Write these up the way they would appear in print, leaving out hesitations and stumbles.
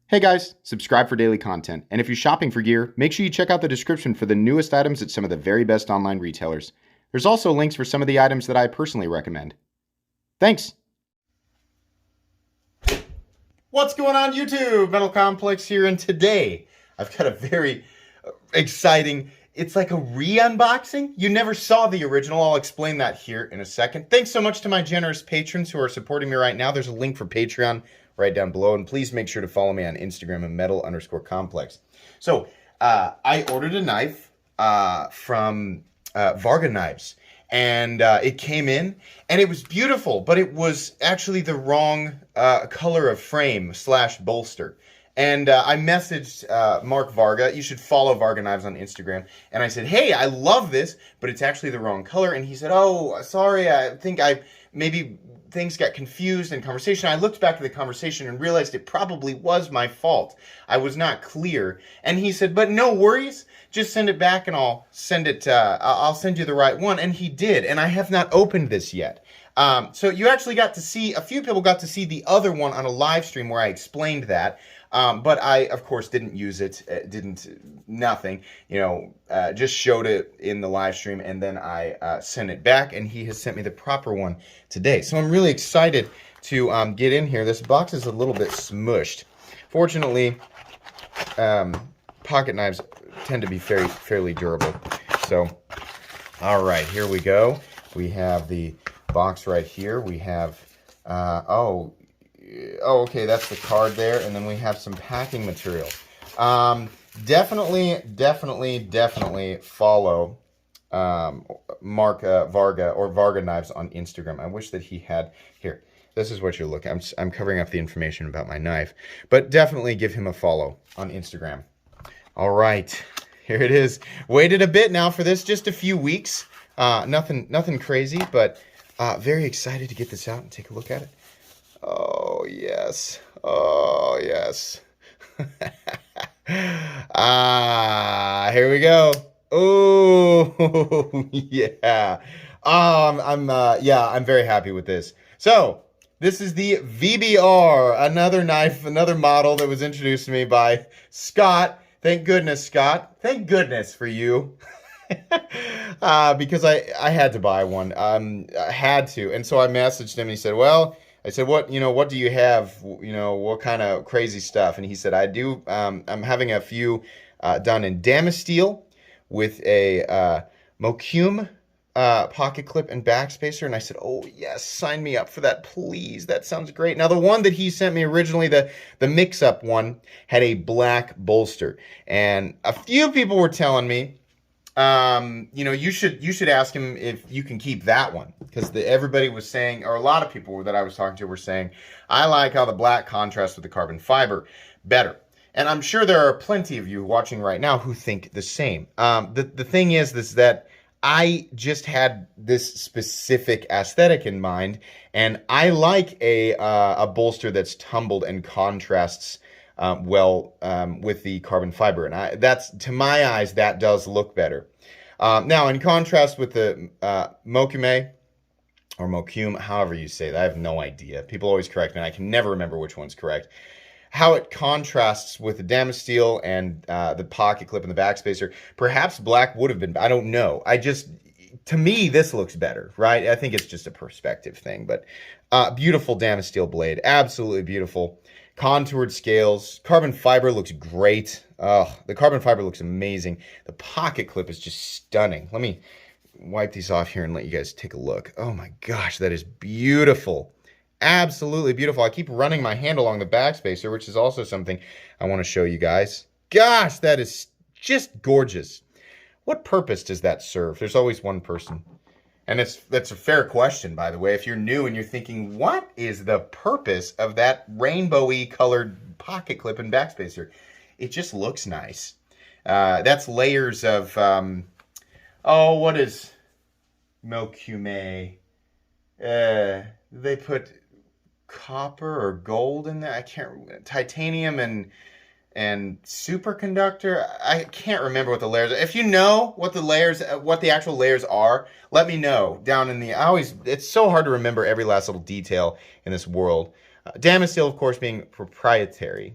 Hey guys, subscribe for daily content. And if you're shopping for gear, make sure you check out the description for the newest items at some of the very best online retailers. There's also links for some of the items that I personally recommend. Thanks! What's going on YouTube? Metal Complex here, and today I've got a very exciting, it's like a re-unboxing. You never saw the original. I'll explain that here in a second. Thanks so much to my generous patrons who are supporting me right now. There's a link for Patreon right down below, and please make sure to follow me on Instagram at metal_complex. So I ordered a knife from VARGAKNIVES, and it came in, and it was beautiful, but it was actually the wrong color of frame / bolster. And I messaged Mark Varga. You should follow VARGAKNIVES on Instagram. And I said, hey, I love this, but it's actually the wrong color. And he said, oh, sorry, I think maybe things got confused in conversation. I looked back at the conversation and realized it probably was my fault. I was not clear. And he said, but no worries, just send it back and I'll send you the right one. And he did. And I have not opened this yet. So you actually got to see, a few people got to see the other one on a live stream where I explained that. But I, of course, didn't use it, nothing, just showed it in the live stream, and then I sent it back, and he has sent me the proper one today. So I'm really excited to get in here. This box is a little bit smushed. Fortunately, pocket knives tend to be fairly durable. So, all right, here we go. We have the box right here. We have, oh, okay, that's the card there, and then we have some packing material. Definitely follow Mark Varga or VARGAKNIVES on Instagram. I wish that he had here. This is what you're looking. I'm covering up the information about my knife, but definitely give him a follow on Instagram. All right, here it is. Waited a bit now for this, just a few weeks. Nothing crazy, but very excited to get this out and take a look at it. Oh, yes. Oh, yes. Here we go. Oh, yeah. I'm very happy with this. So, this is the VBR, another knife, another model that was introduced to me by Scott. Thank goodness, Scott. Thank goodness for you. Because I had to buy one. I had to. And so I messaged him and he said, well, I said, what do you have? What kind of crazy stuff? And he said, I do, I'm having a few done in DAMASTEEL with a Mocume pocket clip and backspacer. And I said, oh yes, sign me up for that, please. That sounds great. Now the one that he sent me originally, the mix-up one, had a black bolster. And a few people were telling me, you should ask him if you can keep that one, because everybody was saying, or a lot of people that I was talking to were saying, I like how the black contrasts with the carbon fiber better. And I'm sure there are plenty of you watching right now who think the same. The thing is that I just had this specific aesthetic in mind, and I like a bolster that's tumbled and contrasts with the carbon fiber, and that's, to my eyes, that does look better. Now, in contrast with the Mocume, or Mocume, however you say that, I have no idea. People always correct me, and I can never remember which one's correct. How it contrasts with the DAMASTEEL and the pocket clip and the backspacer, perhaps black would have been, I don't know. To me, this looks better, right? I think it's just a perspective thing, but beautiful DAMASTEEL blade, absolutely beautiful. Contoured scales, carbon fiber looks great. The carbon fiber looks amazing. The pocket clip is just stunning. Let me wipe these off here and let you guys take a look. Oh my gosh, that is beautiful. Absolutely beautiful. I keep running my hand along the backspacer, which is also something I want to show you guys. Gosh, that is just gorgeous. What purpose does that serve? There's always one person. And that's a fair question, by the way. If you're new and you're thinking, what is the purpose of that rainbowy colored pocket clip and backspacer? It just looks nice. That's layers of, what is Mocume? They put copper or gold in there. I can't remember. Titanium and superconductor. I can't remember what the layers are. If you know what the actual layers are, let me know down in the, it's so hard to remember every last little detail in this world. DAMASTEEL, of course, being proprietary.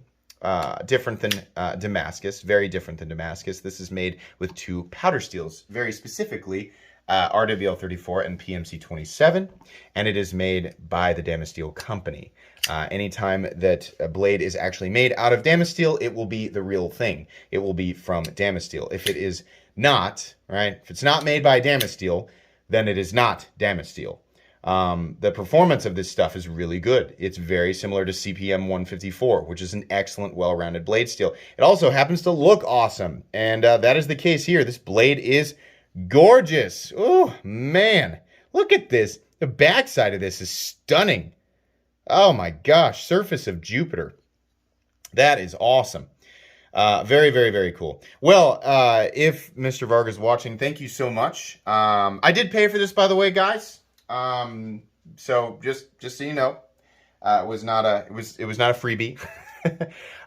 different than Damascus, very different than Damascus. This is made with 2 powder steels, very specifically RWL34 and PMC27, and it is made by the DAMASTEEL company. Anytime that a blade is actually made out of DAMASTEEL, it will be the real thing. It will be from DAMASTEEL. If it is not, right, if it's not made by DAMASTEEL, then it is not DAMASTEEL. The performance of this stuff is really good. It's very similar to CPM 154, which is an excellent, well-rounded blade steel. It also happens to look awesome, and that is the case here. This blade is gorgeous. Oh, man. Look at this. The backside of this is stunning. Oh, my gosh. Surface of Jupiter. That is awesome. Very, very, very cool. Well, if Mr. Varga is watching, thank you so much. I did pay for this, by the way, guys. So just so you know, it was not a freebie.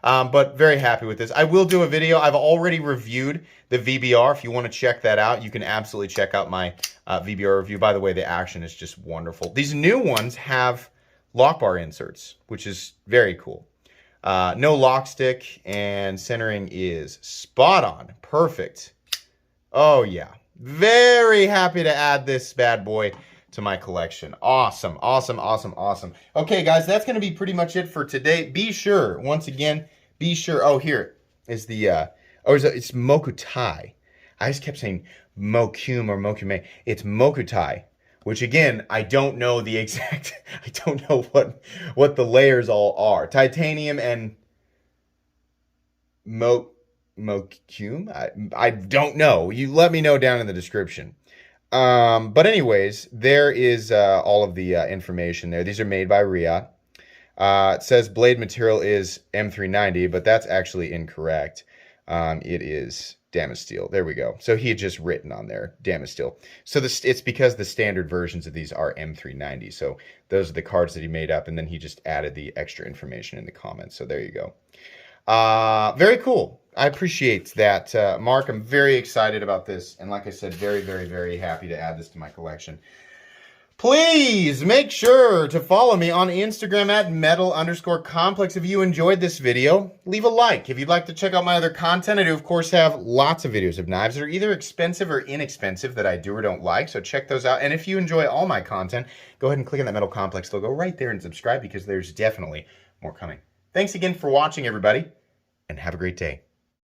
But very happy with this. I will do a video. I've already reviewed the VBR. If you want to check that out, you can absolutely check out my VBR review. By the way, the action is just wonderful. These new ones have lock bar inserts, which is very cool. No lock stick, and centering is spot on. Perfect. Oh, yeah. Very happy to add this bad boy to my collection. Awesome, awesome, awesome, awesome. Okay, guys, that's going to be pretty much it for today. Be sure, once again, be sure. Oh, here is the, it's Mokutai. I just kept saying Mokume or Mokume. It's Mokutai, which again, I don't know the exact, I don't know what the layers all are. Titanium and Mokume? I don't know. You let me know down in the description. But anyways, there is all of the information there. These are made by Riot. It says blade material is M390, but that's actually incorrect. It is DAMASTEEL. There we go. So he had just written on there, DAMASTEEL. So it's because the standard versions of these are M390. So those are the cards that he made up, and then he just added the extra information in the comments. So there you go. Very cool. I appreciate that, Mark. I'm very excited about this. And like I said, very, very, very happy to add this to my collection. Please make sure to follow me on Instagram at metal_complex. If you enjoyed this video, leave a like. If you'd like to check out my other content, I do, of course, have lots of videos of knives that are either expensive or inexpensive that I do or don't like. So check those out. And if you enjoy all my content, go ahead and click on that Metal Complex logo right there and subscribe, because there's definitely more coming. Thanks again for watching, everybody, and have a great day.